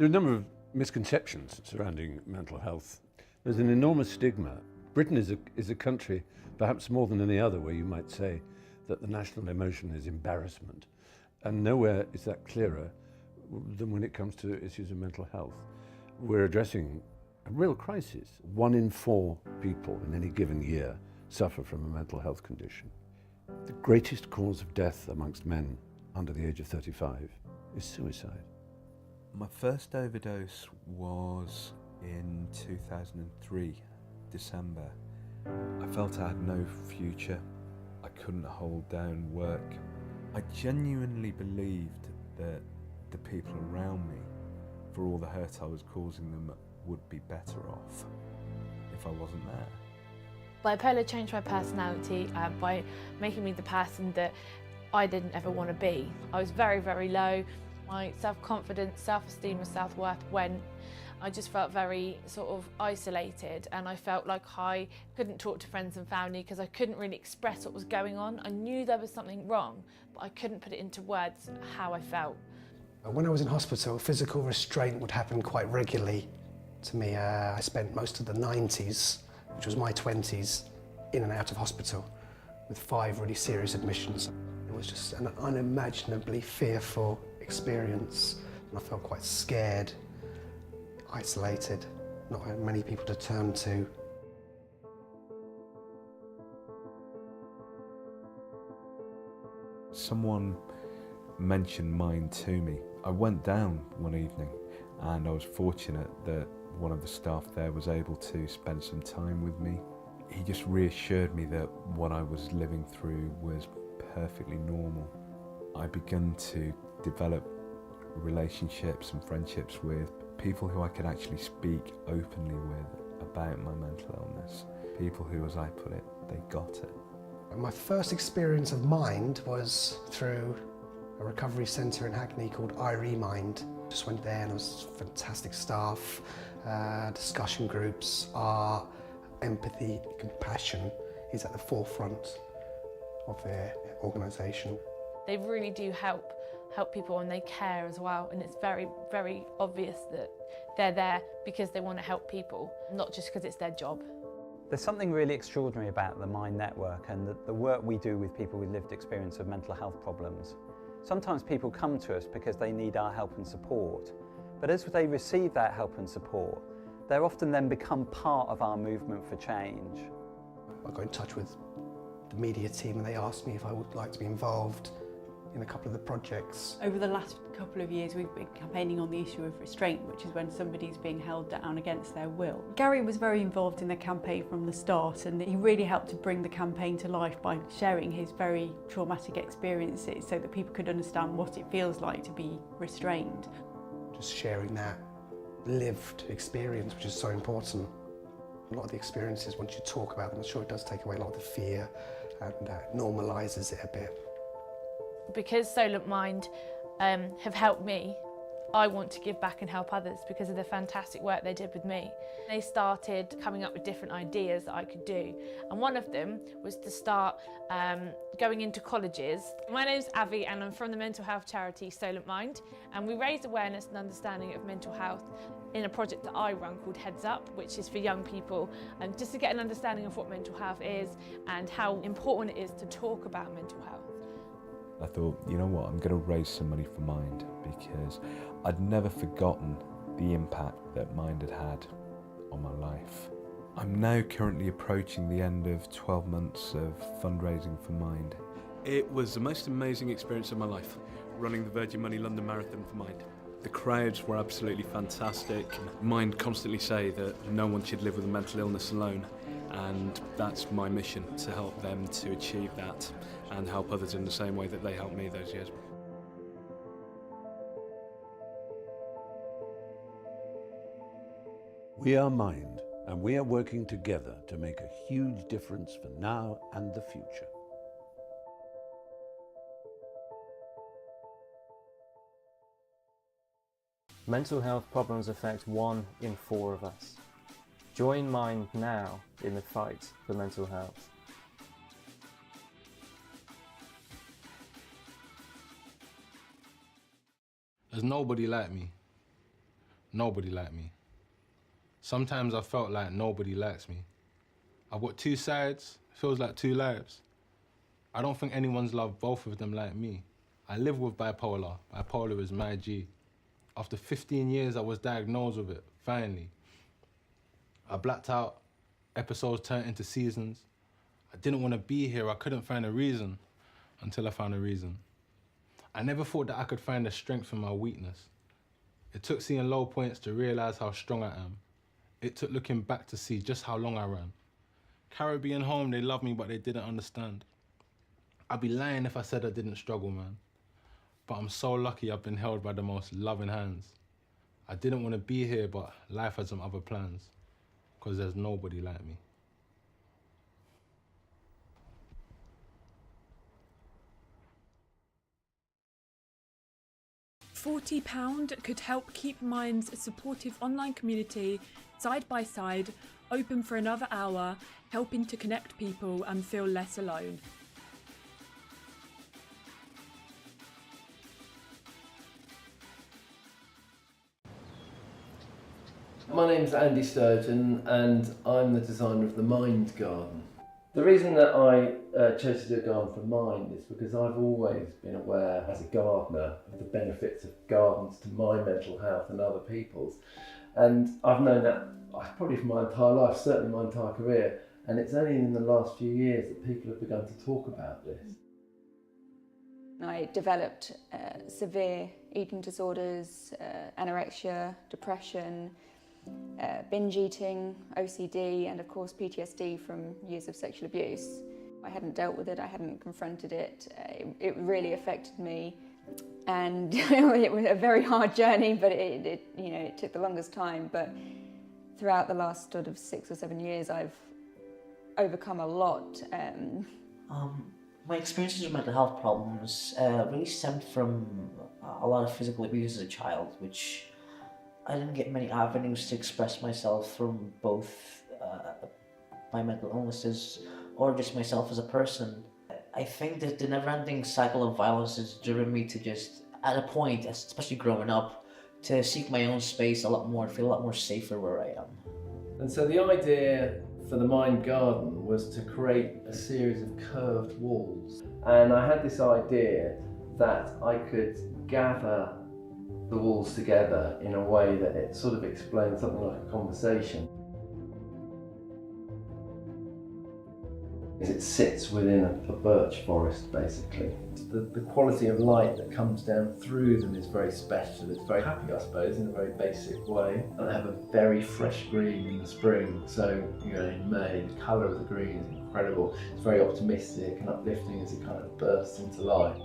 There are a number of misconceptions surrounding mental health. There's an enormous stigma. Britain is a country, perhaps more than any other, where you might say that the national emotion is embarrassment. And nowhere is that clearer than when it comes to issues of mental health. We're addressing a real crisis. 1 in 4 people in any given year suffer from a mental health condition. The greatest cause of death amongst men under the age of 35 is suicide. My first overdose was in 2003, December. I felt I had no future. I couldn't hold down work. I genuinely believed that the people around me, for all the hurt I was causing them, would be better off if I wasn't there. Bipolar changed my personality by making me the person that I didn't ever want to be. I was very, very low. My self-confidence, self-esteem and self-worth went. I just felt very sort of isolated, and I felt like I couldn't talk to friends and family because I couldn't really express what was going on. I knew there was something wrong, but I couldn't put it into words how I felt. When I was in hospital, physical restraint would happen quite regularly to me. I spent most of the 90s, which was my 20s, in and out of hospital with 5 really serious admissions. It was just an unimaginably fearful experience, and I felt quite scared, isolated, not had many people to turn to. Someone mentioned Mind to me. I went down one evening and I was fortunate that one of the staff there was able to spend some time with me. He just reassured me that what I was living through was perfectly normal. I began to develop relationships and friendships with people who I could actually speak openly with about my mental illness. People who, as I put it, they got it. My first experience of Mind was through a recovery centre in Hackney called IRE Mind. Just went there and it was fantastic staff, discussion groups, art, empathy, compassion is at the forefront of their organisation. They really do help people, and they care as well, and it's very, very obvious that they're there because they want to help people, not just because it's their job. There's something really extraordinary about the Mind Network and the work we do with people with lived experience of mental health problems. Sometimes people come to us because they need our help and support, but as they receive that help and support, they're often then become part of our movement for change. I got in touch with the media team and they asked me if I would like to be involved in a couple of the projects. Over the last couple of years we've been campaigning on the issue of restraint, which is when somebody's being held down against their will. Gary was very involved in the campaign from the start, and he really helped to bring the campaign to life by sharing his very traumatic experiences so that people could understand what it feels like to be restrained. Just sharing that lived experience, which is so important. A lot of the experiences, once you talk about them, I'm sure it does take away a lot of the fear and normalises it a bit. Because Solent Mind have helped me, I want to give back and help others because of the fantastic work they did with me. They started coming up with different ideas that I could do, and one of them was to start going into colleges. My name's Avi and I'm from the mental health charity Solent Mind, and we raise awareness and understanding of mental health in a project that I run called Heads Up, which is for young people, and just to get an understanding of what mental health is and how important it is to talk about mental health. I thought, you know what, I'm going to raise some money for Mind, because I'd never forgotten the impact that Mind had had on my life. I'm now currently approaching the end of 12 months of fundraising for Mind. It was the most amazing experience of my life, running the Virgin Money London Marathon for Mind. The crowds were absolutely fantastic. Mind constantly say that no one should live with a mental illness alone, and that's my mission, to help them to achieve that and help others in the same way that they helped me those years. We are Mind, and we are working together to make a huge difference for now and the future. Mental health problems affect 1 in 4 of us. Join Mind now in the fight for mental health. There's nobody like me. nobody liked me. Sometimes I felt like nobody likes me. I've got two sides, feels like two lives. I don't think anyone's loved both of them like me. I live with bipolar. Bipolar is my G. After 15 years, I was diagnosed with it, finally. I blacked out, episodes turned into seasons. I didn't want to be here, I couldn't find a reason, until I found a reason. I never thought that I could find the strength in my weakness. It took seeing low points to realize how strong I am. It took looking back to see just how long I ran. Caribbean home, they loved me, but they didn't understand. I'd be lying if I said I didn't struggle, man. But I'm so lucky I've been held by the most loving hands. I didn't want to be here, but life had some other plans, because there's nobody like me. £40 could help keep Mind's supportive online community side by side, open for another hour, helping to connect people and feel less alone. My name's Andy Sturgeon and I'm the designer of the Mind Garden. The reason that I chose to do a garden for Mind is because I've always been aware as a gardener of the benefits of gardens to my mental health and other people's. And I've known that probably for my entire life, certainly my entire career, and it's only in the last few years that people have begun to talk about this. I developed severe eating disorders, anorexia, depression, binge eating, OCD, and of course PTSD from years of sexual abuse. I hadn't dealt with it, I hadn't confronted it. It really affected me, and it was a very hard journey, but it took the longest time. But throughout the last sort of 6 or 7 years, I've overcome a lot. My experiences with mental health problems really stemmed from a lot of physical abuse as a child, which I didn't get many avenues to express myself from both my mental illnesses or just myself as a person. I think that the never-ending cycle of violence has driven me to just, at a point, especially growing up, to seek my own space a lot more, feel a lot more safer where I am. And so the idea for the Mind Garden was to create a series of curved walls. And I had this idea that I could gather the walls together in a way that it sort of explained something like a conversation. It sits within a birch forest, basically. The quality of light that comes down through them is very special. It's very happy, I suppose, in a very basic way. And they have a very fresh green in the spring, so in May, the colour of the green is incredible. It's very optimistic and uplifting as it kind of bursts into life.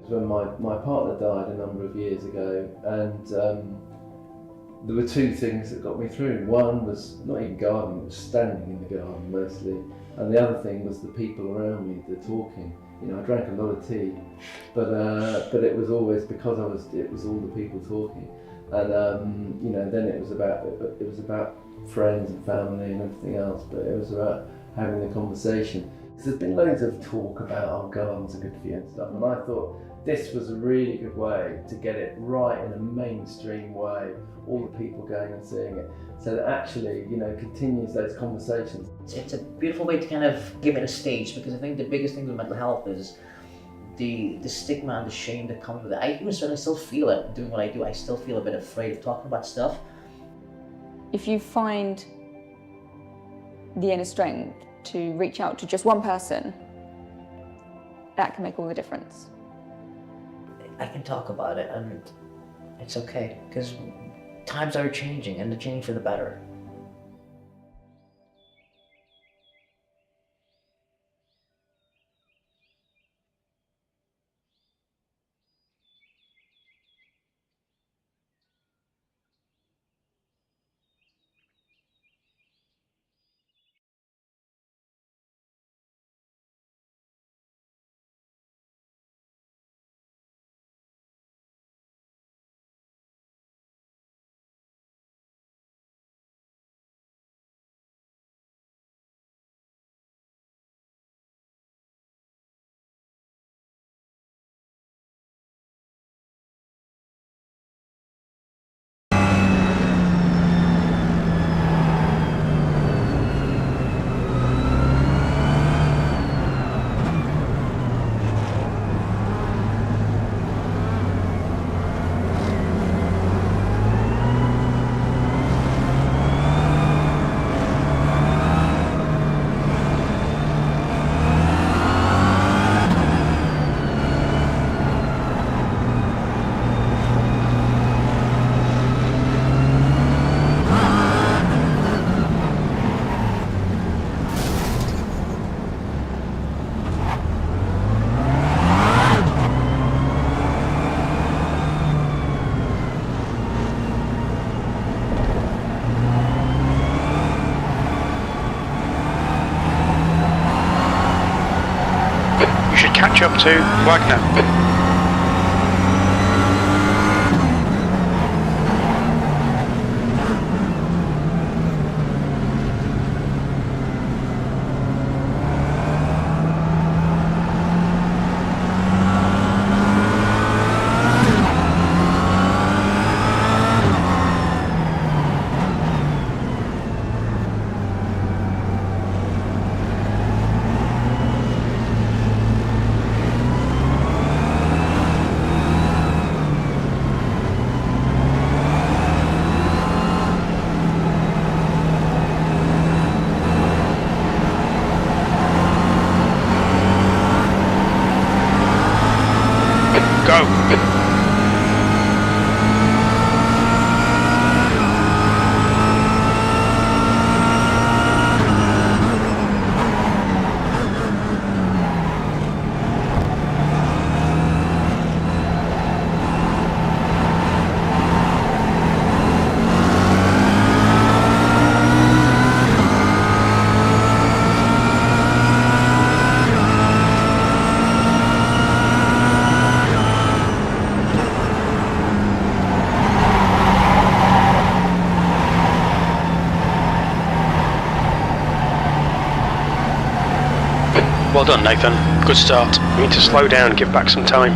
When my partner died a number of years ago, and there were two things that got me through. One was not even gardening, it was standing in the garden mostly, and the other thing was the people around me, the talking. I drank a lot of tea, but it was always because it was all the people talking, and then it was about friends and family and everything else, but it was about having the conversation. There's been loads of talk about gardens are good for you and stuff, and I thought this was a really good way to get it right in a mainstream way, all the people going and seeing it, so that actually, continues those conversations. It's a beautiful way to kind of give it a stage, because I think the biggest thing with mental health is the stigma and the shame that comes with it. I even certainly still feel it doing what I do. I still feel a bit afraid of talking about stuff. If you find the inner strength to reach out to just one person, that can make all the difference. I can talk about it, and it's okay, because times are changing, and they're changing for the better. match up to Wagner. Go. Well done, Nathan. Good start. We need to slow down and give back some time.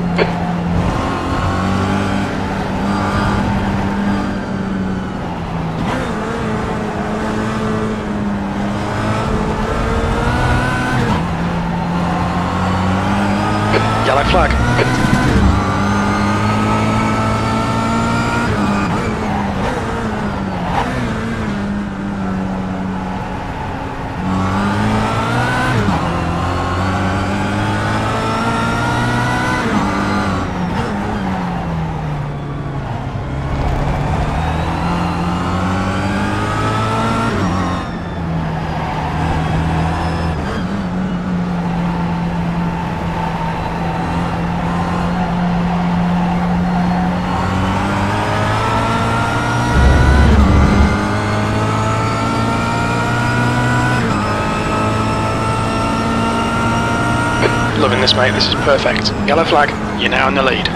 Yellow flag. Loving this, mate. This is perfect. Yellow flag. You're now in the lead.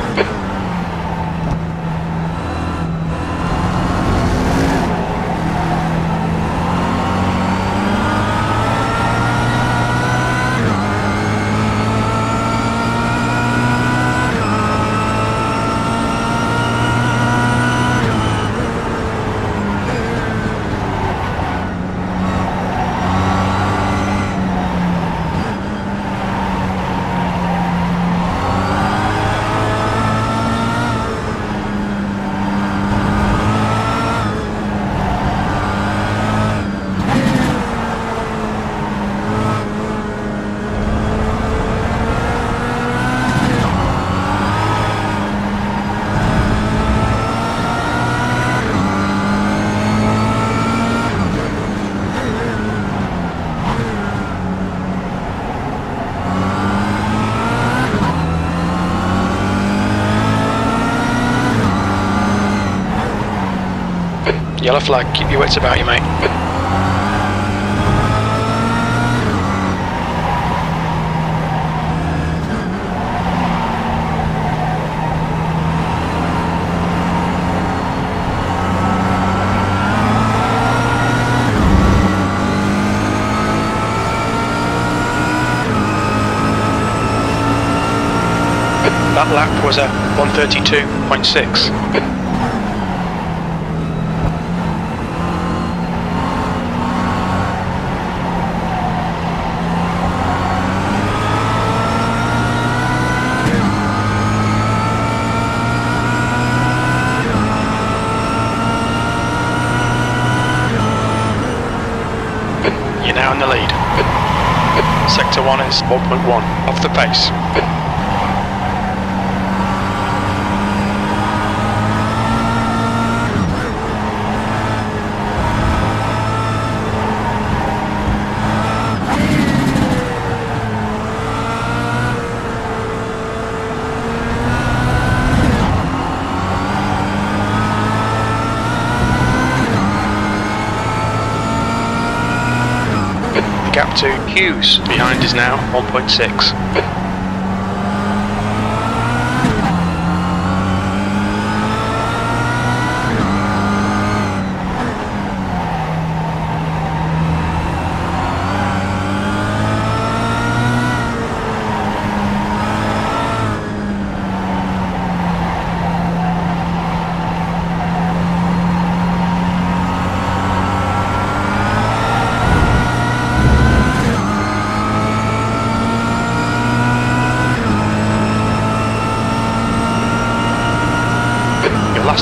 Yellow flag, keep your wits about you, mate. That lap was a 1:32.6. You're now in the lead. Sector 1 is 1.1 off the pace. Gap to Hughes behind is now 1.6.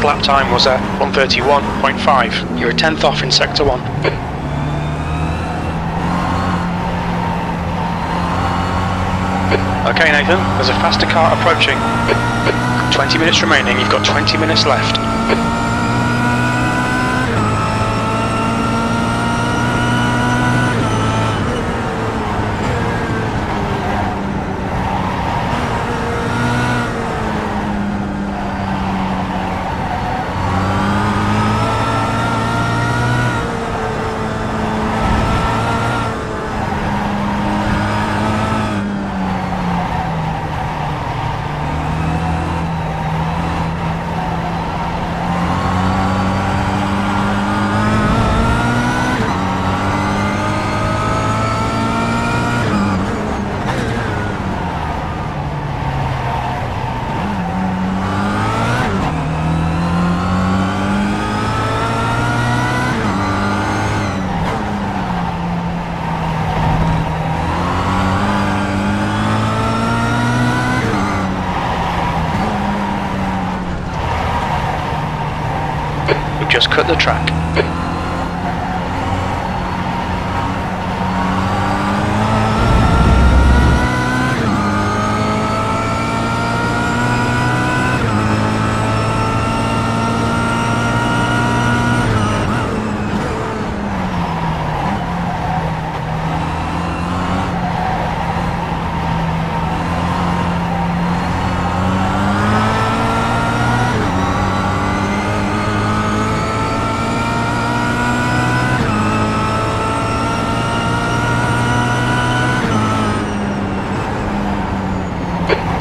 lap time was at 1:31.5. You're a tenth off in Sector 1. Okay, Nathan, there's a faster car approaching. 20 minutes remaining, you've got 20 minutes left. Just cut the track.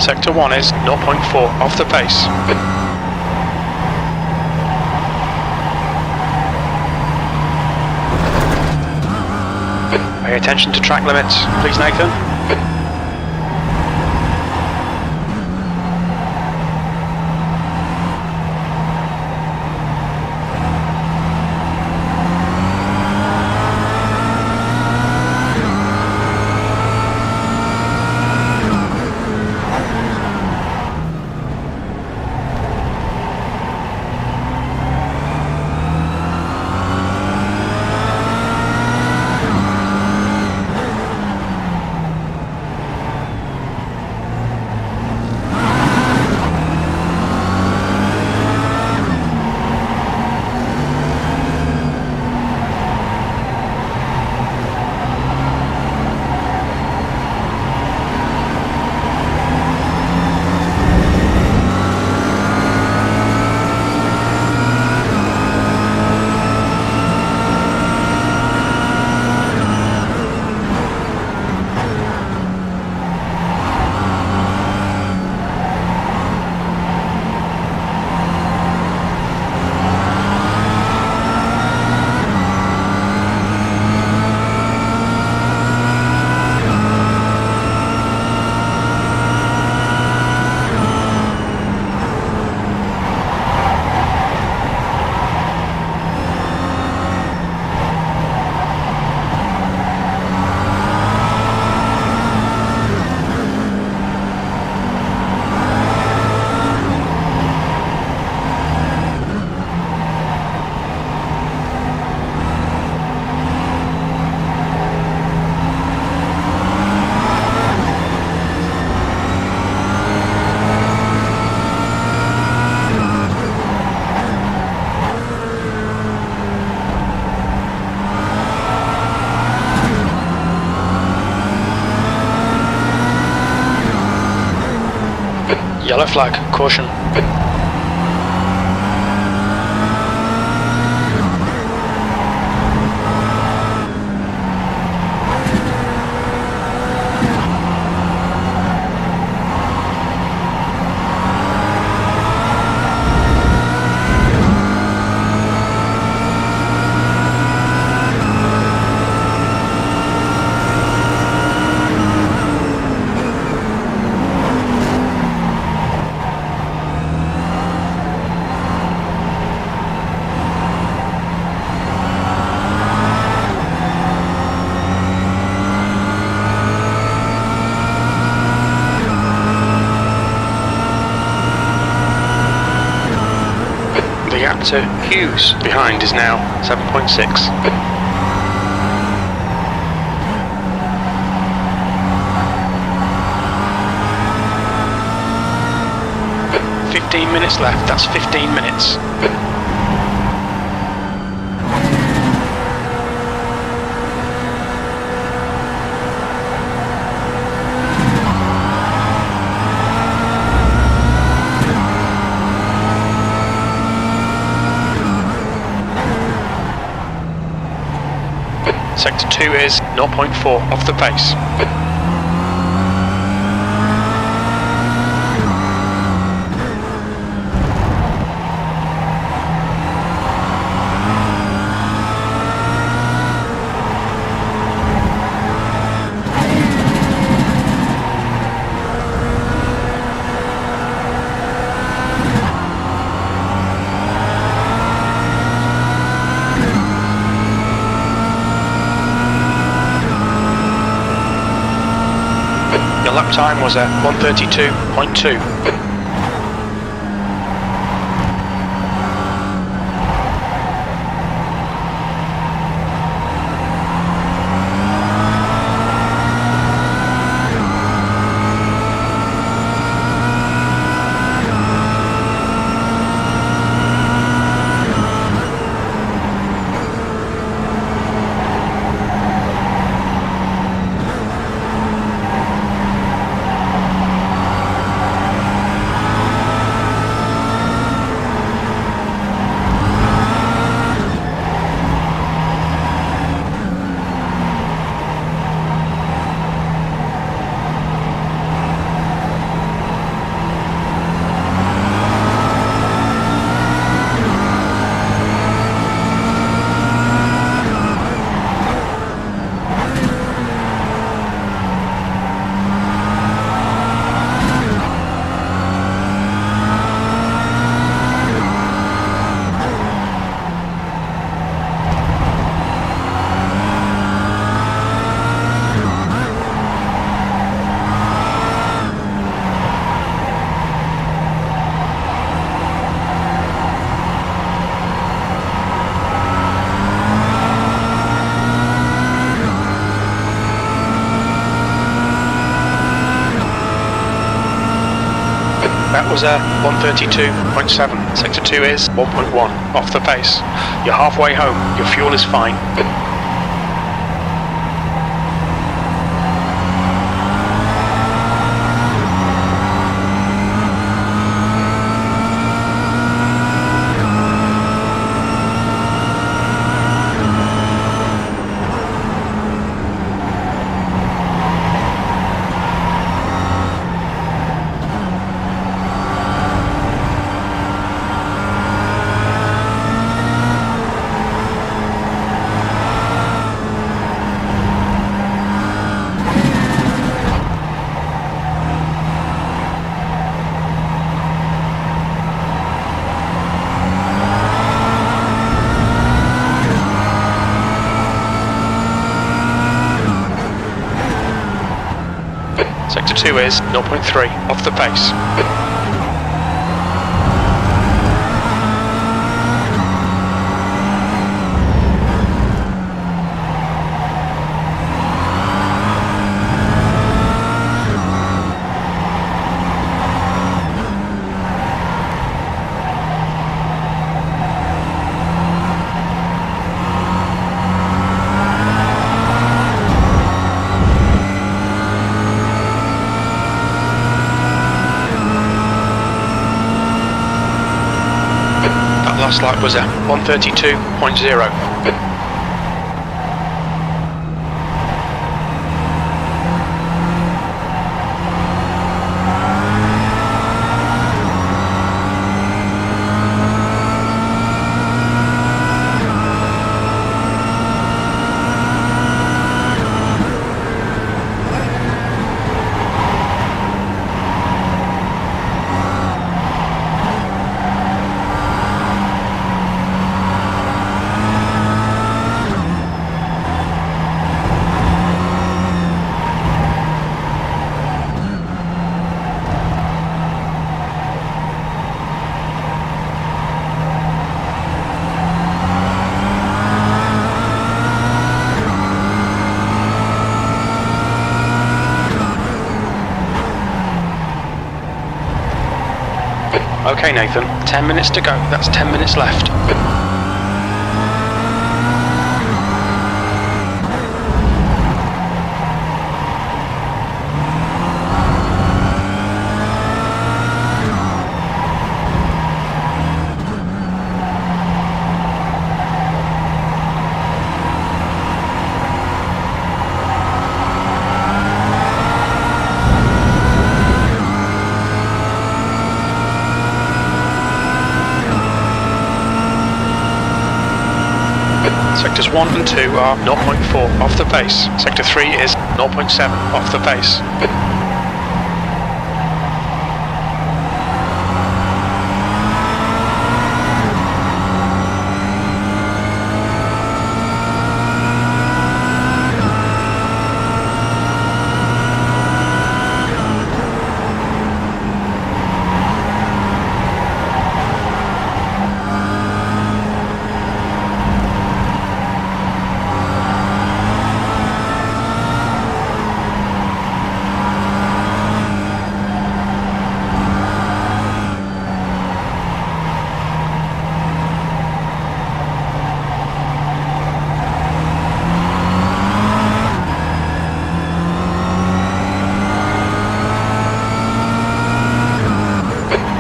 Sector 1 is 0.4 off the pace. Pay attention to track limits, please, Nathan. Yellow flag, caution. to Hughes. Behind is now 7.6. Minutes left, that's 15 minutes. Sector 2 is 0.4 off the pace. Lap time was at 1:32.2. That was a 1:32.7. Sector 2 is 1.1 off the pace. You're halfway home. Your fuel is fine. Sector 2 is 0.3 off the pace. Last lap was at 1:32.0. Okay, Nathan, 10 minutes to go. That's 10 minutes left. Sectors 1 and 2 are 0.4 off the base. Sector 3 is 0.7 off the base.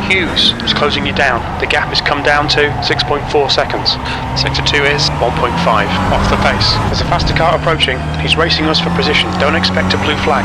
Hughes is closing you down. The gap has come down to 6.4 seconds. Sector 2 is 1.5 off the base. There's a faster car approaching. He's racing us for position. Don't expect a blue flag.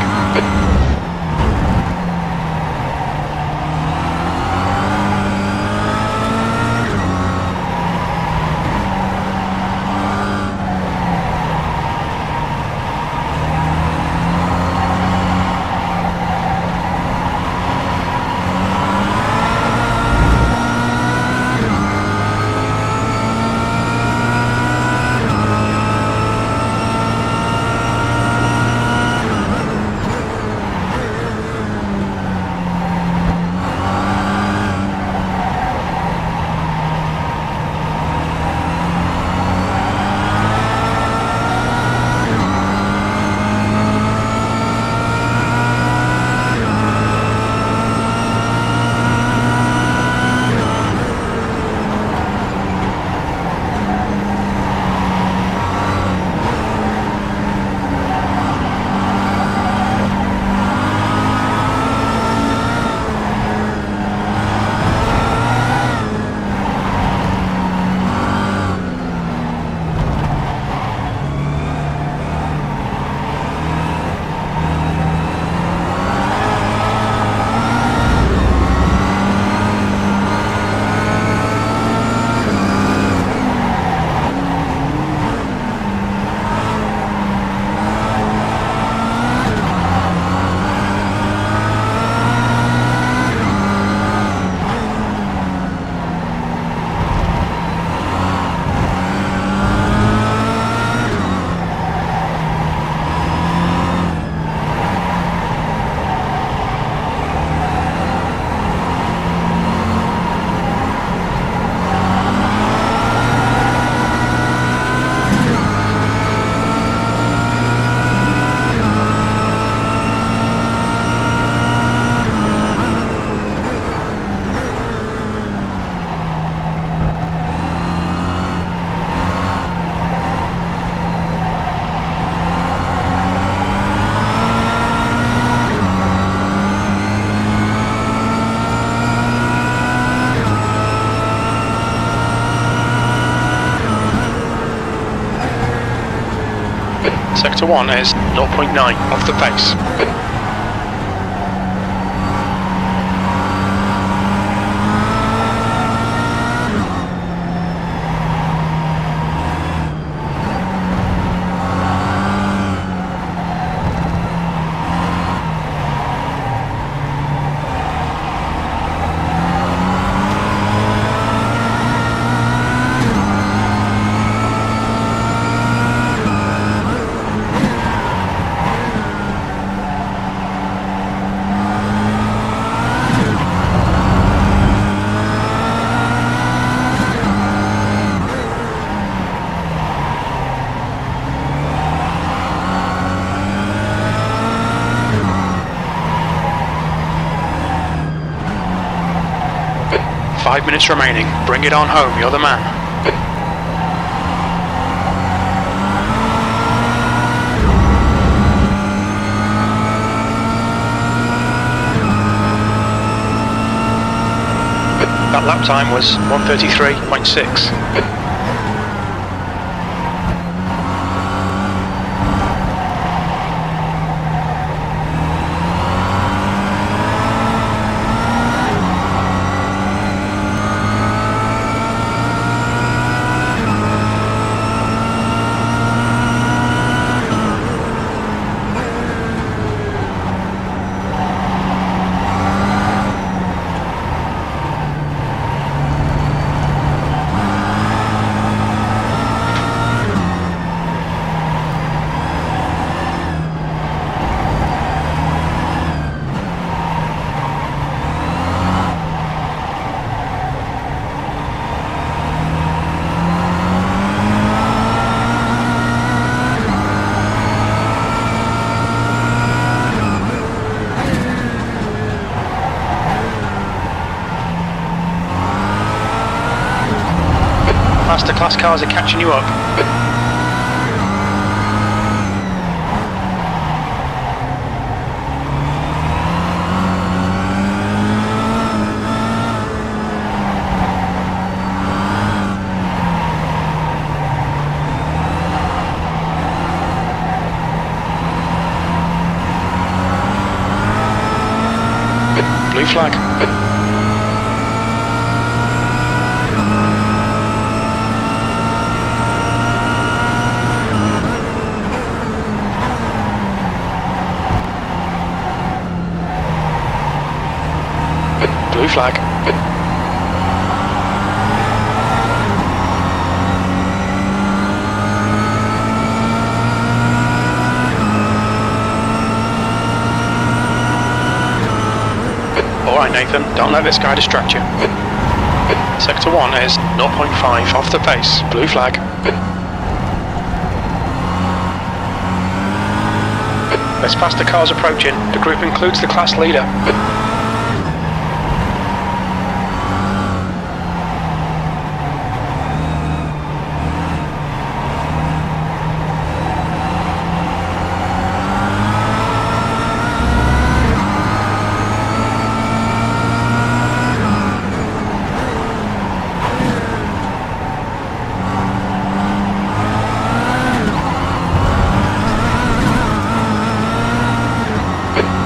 Sector 1 is 0.9 off the base. 5 minutes remaining. Bring it on home, you're the man. That lap time was 1:33.6. Faster class cars are catching you up. Blue flag. Blue flag. Alright Nathan, don't let this guy distract you. Sector 1 is 0.5 off the pace. Blue flag. There's faster cars approaching. The group includes the class leader.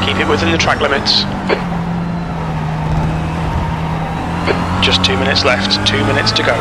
Keep it within the track limits. Just 2 minutes left, 2 minutes to go.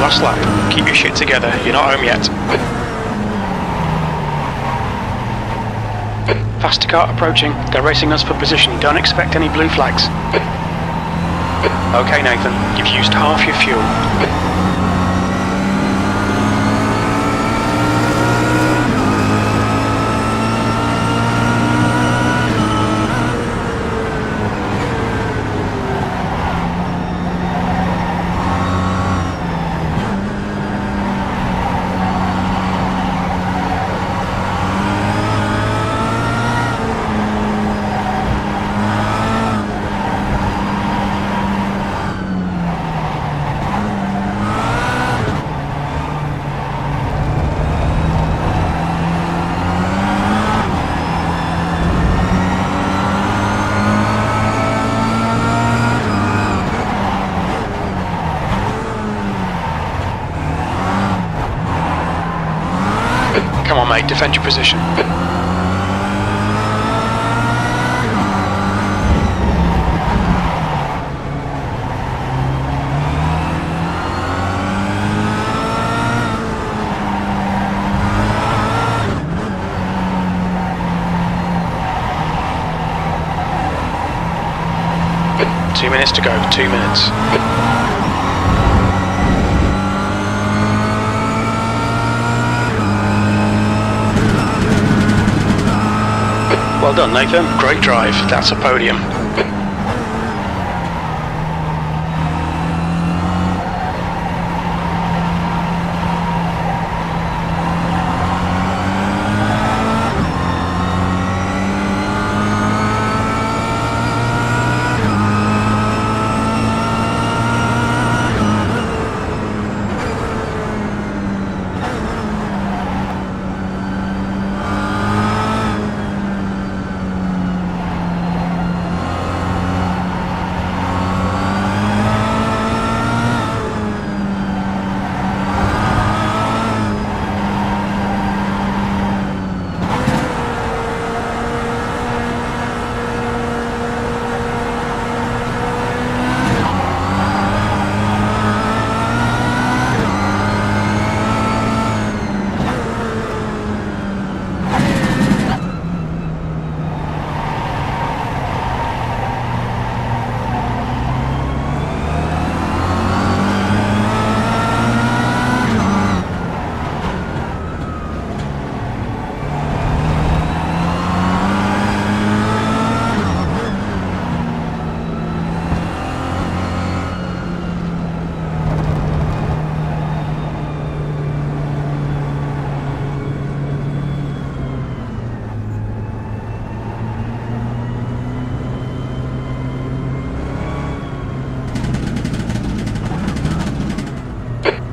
Last lap. Keep your shit together. You're not home yet. Faster car approaching. They're racing us for position. Don't expect any blue flags. Okay, Nathan. You've used half your fuel. Come on, mate, defend your position. Two minutes to go, 2 minutes. Well done, Nathan. Great drive. That's a podium.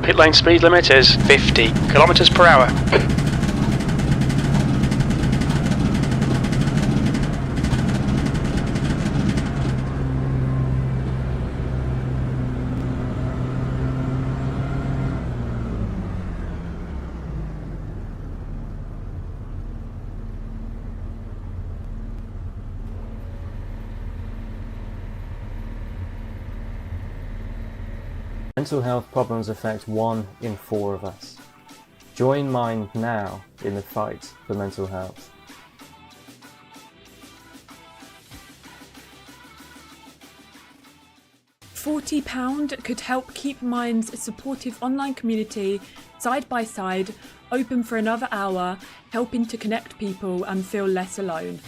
Pit lane speed limit is 50 kilometers per hour. Mental health problems affect 1 in 4 of us. Join Mind now in the fight for mental health. £40 could help keep Mind's supportive online community side by side, open for another hour, helping to connect people and feel less alone.